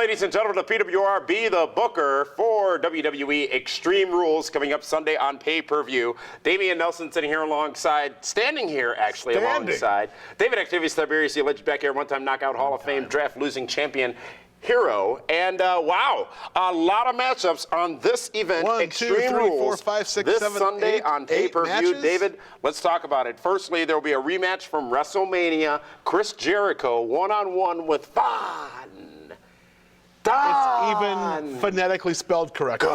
ladies and gentlemen, the PWRB, the booker for WWE Extreme Rules, coming up Sunday on pay-per-view. Damian Nelson sitting here alongside, standing here actually alongside David Activius Tiberius, the alleged back air one-time knockout Hall of Fame draft losing champion hero. And wow, a lot of matchups on this event. Extreme Rules 7, Sunday on pay-per-view. David, let's talk about it. Firstly, there will be a rematch from WrestleMania. Chris Jericho one-on-one with It's even phonetically spelled correctly.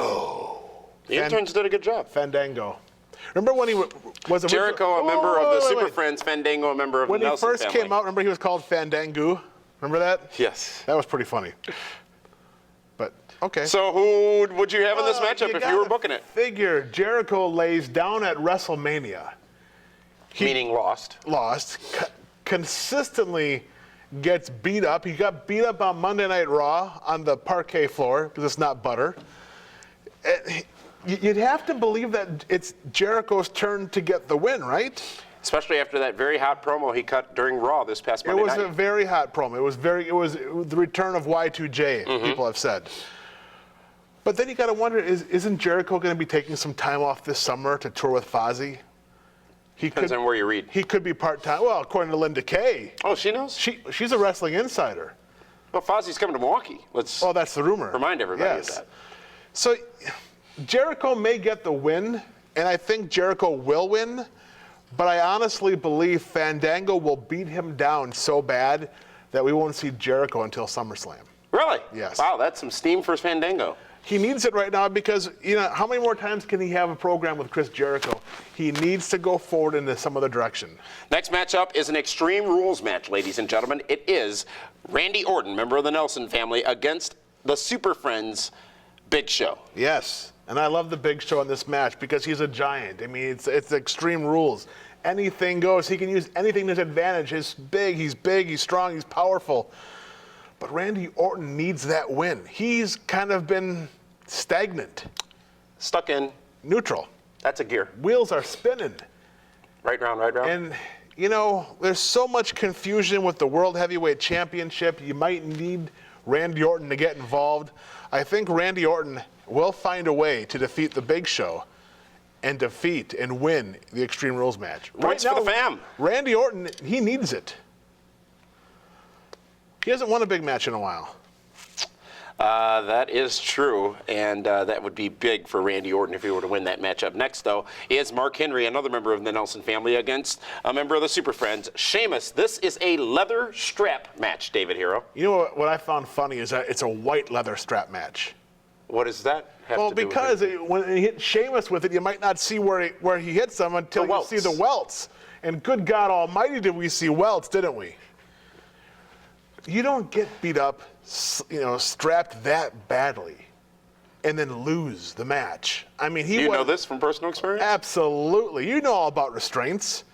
The interns did a good job. Fandango. Remember when he was a Jericho, a member of the Super Friends, Fandango, a member of the Nelson family. When he first came out, remember he was called Fandango? Remember that? Yes. That was pretty funny. But, okay. So who would you have in this matchup if you were booking it? Figure Jericho lays down at WrestleMania. Meaning lost. Consistently gets beat up. He got beat up on Monday Night Raw on the parquet floor because it's not butter. You'd have to believe that it's Jericho's turn to get the win, right? Especially after that very hot promo he cut during Raw this past Monday night. It was a very hot promo. It was the return of Y2J, people have said. But then you got to wonder, isn't Jericho going to be taking some time off this summer to tour with Fozzy? Depends on where you read. He could be part-time. Well, according to Linda Kay. Oh, she knows? She's a wrestling insider. Well, Fozzy's coming to Milwaukee. Oh, that's the rumor. Remind everybody of that. So Jericho may get the win, and I think Jericho will win, but I honestly believe Fandango will beat him down so bad that we won't see Jericho until SummerSlam. Really? Yes. Wow, that's some steam for Fandango. He needs it right now because, how many more times can he have a program with Chris Jericho? He needs to go forward into some other direction. Next matchup is an Extreme Rules match, ladies and gentlemen. It is Randy Orton, member of the Nelson family, against the Super Friends Big Show. Yes, and I love the Big Show in this match because he's a giant. I mean, it's Extreme Rules. Anything goes. He can use anything to his advantage. He's big, he's strong, he's powerful. But Randy Orton needs that win. He's kind of been stagnant. Stuck in. Neutral. That's a gear. Wheels are spinning. Right round, right round. And, there's so much confusion with the World Heavyweight Championship. You might need Randy Orton to get involved. I think Randy Orton will find a way to defeat the Big Show and defeat and win the Extreme Rules match. Points for the fam. Randy Orton, he needs it. He hasn't won a big match in a while. That is true, and that would be big for Randy Orton if he were to win that matchup. Next, though, is Mark Henry, another member of the Nelson family, against a member of the Super Friends, Sheamus. This is a leather strap match, David Hero. You know what I found funny is that it's a white leather strap match. What does that have to do with it? Well, because when he hit Sheamus with it, you might not see where he hits him until you see the welts. And good God Almighty, did we see welts, didn't we? You don't get beat up, strapped that badly, and then lose the match. I mean, you know this from personal experience? Absolutely. You know all about restraints.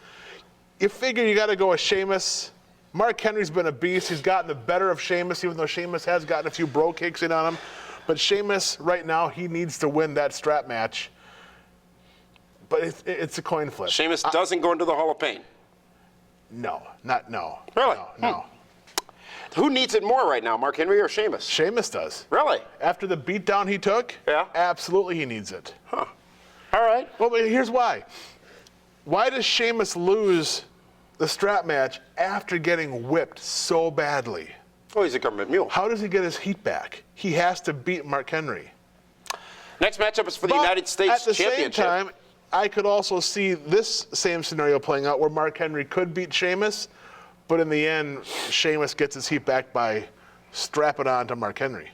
You figure you got to go with Sheamus. Mark Henry's been a beast. He's gotten the better of Sheamus, even though Sheamus has gotten a few bro kicks in on him. But Sheamus, right now, he needs to win that strap match. But it's a coin flip. Sheamus doesn't go into the Hall of Fame? No. Really? No. Who needs it more right now, Mark Henry or Sheamus? Sheamus does. Really? After the beatdown he took? Yeah. Absolutely he needs it. Huh. All right. Well, but here's why. Why does Sheamus lose the strap match after getting whipped so badly? Oh, he's a government mule. How does he get his heat back? He has to beat Mark Henry. Next matchup is for the United States Championship. At the same time, I could also see this same scenario playing out where Mark Henry could beat Sheamus, but in the end, Sheamus gets his heat back by strapping on to Mark Henry.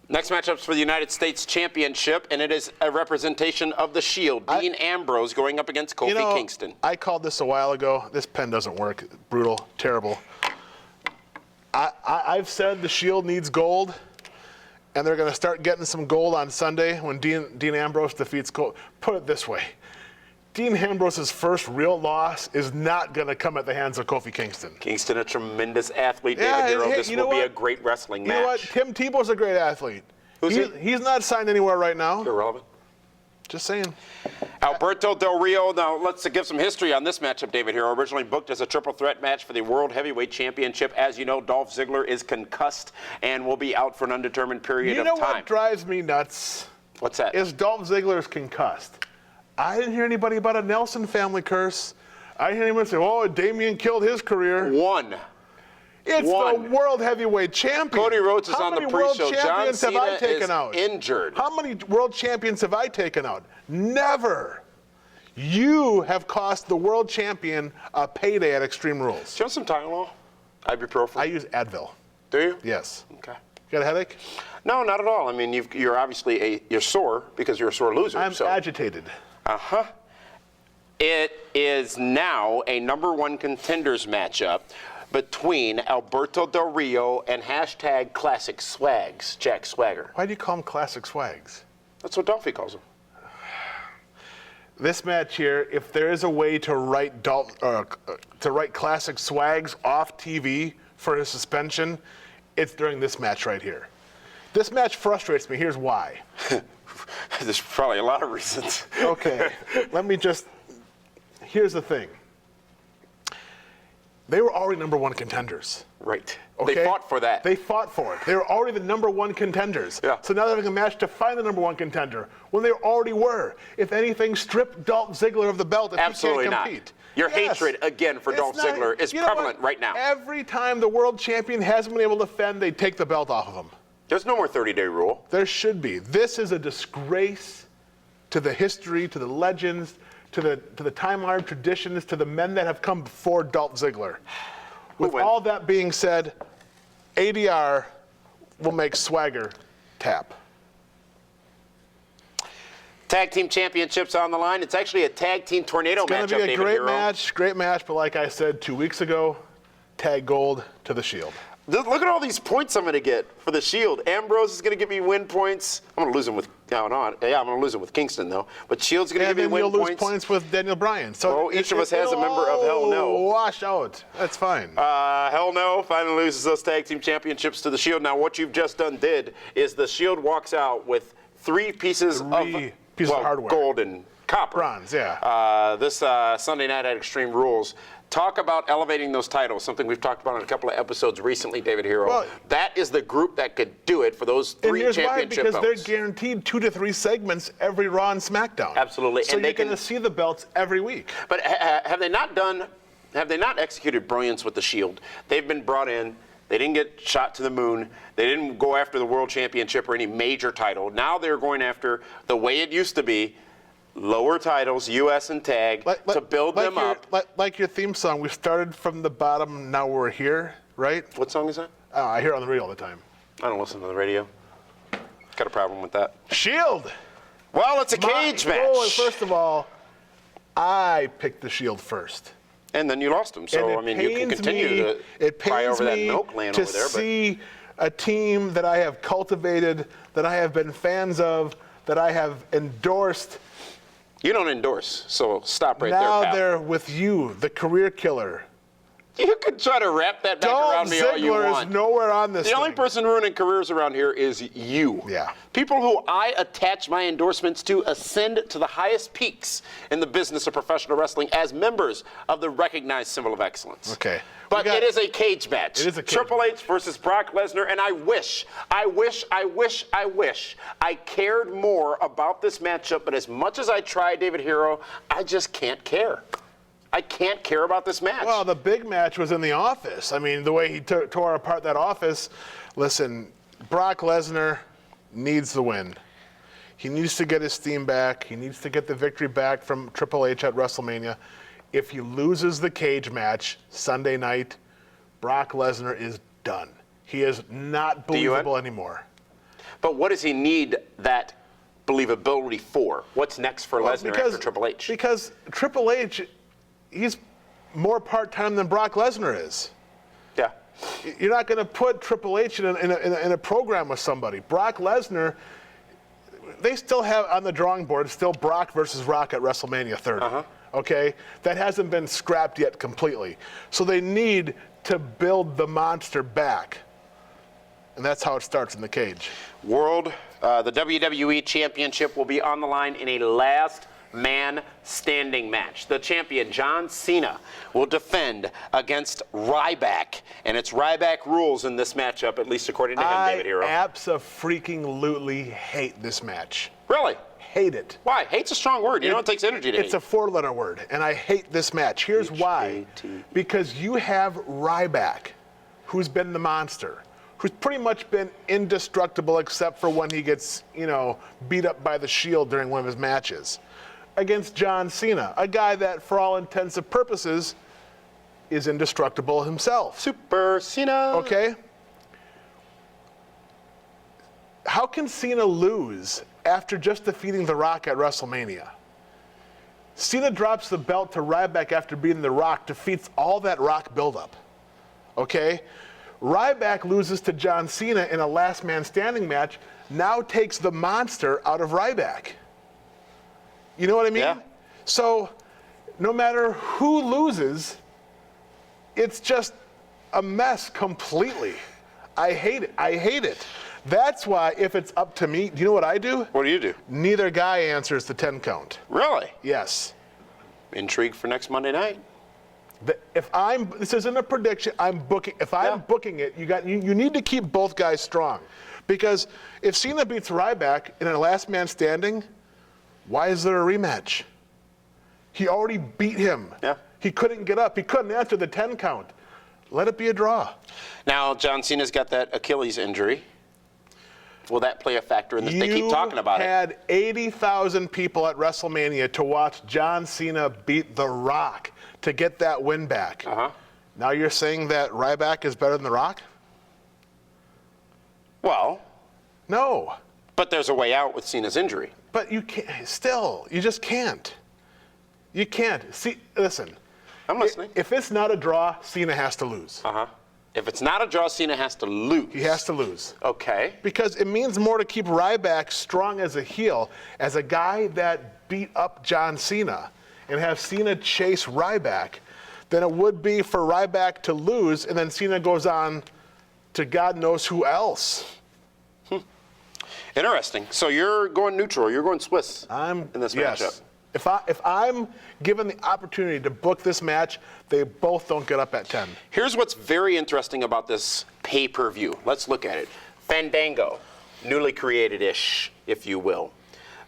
Next matchup is for the United States Championship, and it is a representation of the Shield. Dean Ambrose going up against Kofi Kingston. I called this a while ago. This pen doesn't work. Brutal. Terrible. I've said the Shield needs gold, and they're going to start getting some gold on Sunday when Dean Ambrose defeats Kofi. Put it this way. Dean Ambrose's first real loss is not going to come at the hands of Kofi Kingston. Kingston, a tremendous athlete, David Hero. This will be a great wrestling match. You know what? Tim Tebow's a great athlete. Who's he? He's not signed anywhere right now. Irrelevant. Just saying. Alberto Del Rio. Now, let's give some history on this matchup, David Hero. Originally booked as a triple threat match for the World Heavyweight Championship. As you know, Dolph Ziggler is concussed and will be out for an undetermined period of time. You know what drives me nuts? What's that? Is Dolph Ziggler's concussed. I didn't hear anybody about a Nelson family curse. I didn't hear anyone say, oh, Damien killed his career. One. It's the World Heavyweight Champion. Cody Rhodes is on the pre-show. John Cena is injured. How many world champions have I taken out? Never. You have cost the world champion a payday at Extreme Rules. Do you want some Tylenol? Ibuprofen? I use Advil. Do you? Yes. Okay. You got a headache? No, not at all. I mean, you're obviously you're sore because you're a sore loser. I'm agitated. Uh-huh. It is now a #1 contenders matchup between Alberto Del Rio and hashtag Classic Swags, Jack Swagger. Why do you call him Classic Swags? That's what Dolphy calls him. This match here, if there is a way to write Classic Swags off TV for his suspension, it's during this match right here. This match frustrates me. Here's why. There's probably a lot of reasons. Okay, here's the thing. They were already #1 contenders. Right. Okay? They fought for that. They fought for it. They were already the #1 contenders. Yeah. So now they're having a match to find the #1 contender when they already were. If anything, strip Dolph Ziggler of the belt if Absolutely he can't not. compete. Your hatred, again, for Dolph Ziggler is prevalent right now. Every time the world champion hasn't been able to defend, they take the belt off of him. There's no more 30-day rule. There should be. This is a disgrace to the history, to the legends, to the time-honored traditions, to the men that have come before Dolph Ziggler. With all that being said, ADR will make Swagger tap. Tag team championships on the line. It's actually a tag team tornado matchup, It's going to be a great match, but like I said 2 weeks ago, tag gold to the Shield. Look at all these points I'm going to get for the Shield. Ambrose is going to give me win points. I'm going to lose them with I'm going to lose them with Kingston though. But Shield's going to give me win points. And you'll lose points with Daniel Bryan. So each of us has a member of Hell No. Wash out. That's fine. Hell No finally loses those tag team championships to the Shield. Now what you've just done is the Shield walks out with 3 pieces of hardware. Gold and copper. Bronze, yeah. This Sunday night at Extreme Rules. Talk about elevating those titles, something we've talked about in a couple of episodes recently, David Hero. Well, that is the group that could do it for those 3 championship belts. Because they're guaranteed 2 to 3 segments every Raw and SmackDown. Absolutely. So you're going to see the belts every week. But have they not executed brilliance with the Shield? They've been brought in. They didn't get shot to the moon. They didn't go after the World Championship or any major title. Now they're going after the way it used to be, lower titles, U.S. and tag, to build them up. Like your theme song, we started from the bottom, now we're here, right? What song is that? I hear it on the radio all the time. I don't listen to the radio. Got a problem with that. Shield! Well, it's a cage match. Oh, first of all, I picked the Shield first. And then you lost them, so I mean, you can continue to cry over that milk land over there. To see a team that I have cultivated, that I have been fans of, that I have endorsed. You don't endorse, so stop right there, pal. Now they're with you, the career killer. You can try to wrap that back around me all you want. Dolph Ziggler is nowhere on this The only person ruining careers around here is you. Yeah. People who I attach my endorsements to ascend to the highest peaks in the business of professional wrestling as members of the recognized symbol of excellence. Okay. But it is a cage match. It is a cage Triple H versus Brock Lesnar, and I wish I cared more about this matchup, but as much as I try, David Hero, I just can't care. I can't care about this match. Well, the big match was in the office. I mean, the way he tore apart that office. Listen, Brock Lesnar needs the win. He needs to get his steam back. He needs to get the victory back from Triple H at WrestleMania. If he loses the cage match Sunday night, Brock Lesnar is done. He is not believable anymore. But what does he need that believability for? What's next for Lesnar after Triple H? Because Triple H, he's more part-time than Brock Lesnar is. Yeah. You're not going to put Triple H in a program with somebody. Brock Lesnar, they still have on the drawing board still Brock versus Rock at WrestleMania 30. Okay? That hasn't been scrapped yet completely. So they need to build the monster back. And that's how it starts in the cage. The WWE Championship will be on the line in a last man standing match. The champion, John Cena, will defend against Ryback. And it's Ryback rules in this matchup, at least according to him, David Hero. I abso-freaking-lutely hate this match. Really? Hate it. Why? Hate's a strong word. You know it takes energy to hate. It's a 4-letter word, and I hate this match. Here's why. Because you have Ryback, who's been the monster, who's pretty much been indestructible except for when he gets, beat up by the Shield during one of his matches, against John Cena, a guy that, for all intents and purposes, is indestructible himself. Super Cena. Okay? How can Cena lose after just defeating The Rock at WrestleMania? Cena drops the belt to Ryback after beating The Rock, defeats all that Rock buildup. Okay? Ryback loses to John Cena in a last man standing match, now takes the monster out of Ryback. You know what I mean? Yeah. So, no matter who loses, it's just a mess completely. I hate it. I hate it. That's why, if it's up to me, do you know what I do? What do you do? Neither guy answers the 10 count. Really? Yes. Intrigue for next Monday night. This isn't a prediction, I'm booking. If I'm booking it, you need to keep both guys strong. Because if Cena beats Ryback in a last man standing, why is there a rematch? He already beat him. Yeah. He couldn't get up. He couldn't answer the 10 count. Let it be a draw. Now, John Cena's got that Achilles injury. Will that play a factor in this? They keep talking about You had 80,000 people at WrestleMania to watch John Cena beat The Rock to get that win back. Uh-huh. Now you're saying that Ryback is better than The Rock? Well, No. but there's a way out with Cena's injury. But you can't, still, you just can't. You can't. See, listen. I'm listening. If it's not a draw, Cena has to lose. Uh-huh. If it's not a draw, Cena has to lose. He has to lose. Okay. Because it means more to keep Ryback strong as a heel, as a guy that beat up John Cena, and have Cena chase Ryback, than it would be for Ryback to lose, and then Cena goes on to God knows who else. Interesting. So you're going neutral. You're going Swiss in this matchup. If I'm given the opportunity to book this match, they both don't get up at 10. Here's what's very interesting about this pay-per-view. Let's look at it. Fandango, newly created-ish, if you will.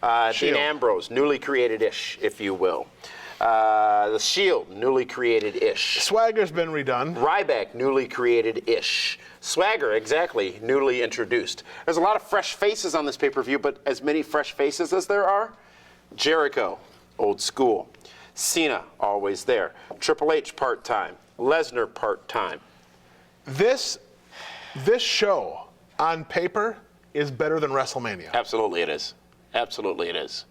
Dean Ambrose, newly created-ish, if you will. The Shield, newly created-ish. Swagger's been redone. Ryback, newly created-ish. Swagger, exactly, newly introduced. There's a lot of fresh faces on this pay-per-view, but as many fresh faces as there are, Jericho, old school. Cena, always there. Triple H, part-time. Lesnar, part-time. This show, on paper, is better than WrestleMania. Absolutely it is. Absolutely it is.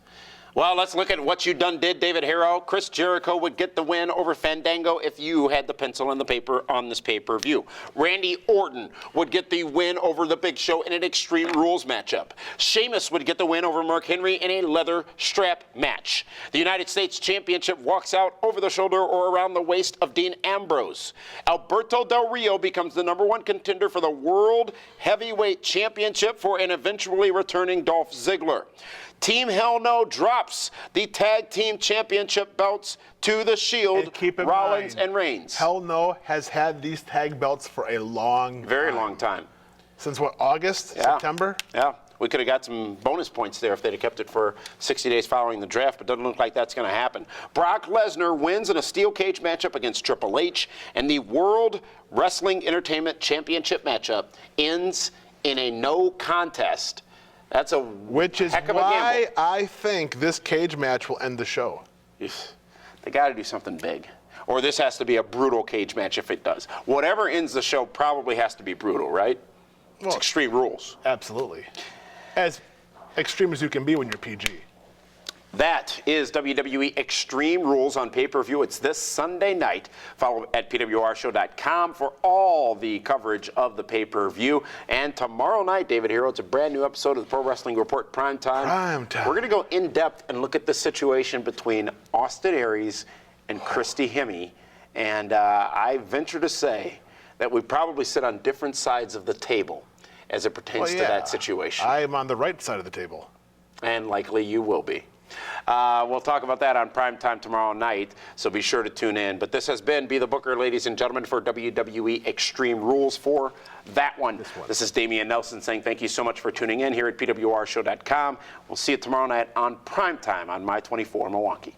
Well, let's look at what you done did, David Hero. Chris Jericho would get the win over Fandango if you had the pencil and the paper on this pay-per-view. Randy Orton would get the win over The Big Show in an Extreme Rules matchup. Sheamus would get the win over Mark Henry in a leather strap match. The United States Championship walks out over the shoulder or around the waist of Dean Ambrose. Alberto Del Rio becomes the #1 contender for the World Heavyweight Championship for an eventually returning Dolph Ziggler. Team Hell No drops the Tag Team Championship belts to the Shield, And keep in Rollins mind, and Reigns. Hell No has had these tag belts for a Very long time. Since what, August? Yeah. September? Yeah. We could have got some bonus points there if they'd have kept it for 60 days following the draft, but doesn't look like that's going to happen. Brock Lesnar wins in a steel cage matchup against Triple H, and the World Wrestling Entertainment Championship matchup ends in a no contest. That's a Which is heck of a why gamble. I think this cage match will end the show. They got to do something big. Or this has to be a brutal cage match if it does. Whatever ends the show probably has to be brutal, right? It's Extreme Rules. Absolutely. As extreme as you can be when you're PG. That is WWE Extreme Rules on pay-per-view. It's this Sunday night. Follow at pwrshow.com for all the coverage of the pay-per-view. And tomorrow night, David Hero, it's a brand new episode of the Pro Wrestling Report Prime Time. We're going to go in depth and look at the situation between Austin Aries and Christy Hemme. And I venture to say that we probably sit on different sides of the table as it pertains to that situation. I am on the right side of the table. And likely you will be. We'll talk about that on primetime tomorrow night, so be sure to tune in. But this has been Be the Booker, ladies and gentlemen, for WWE Extreme Rules for that one. This is Damian Nelson saying thank you so much for tuning in here at PWRshow.com. We'll see you tomorrow night on primetime on My 24 Milwaukee.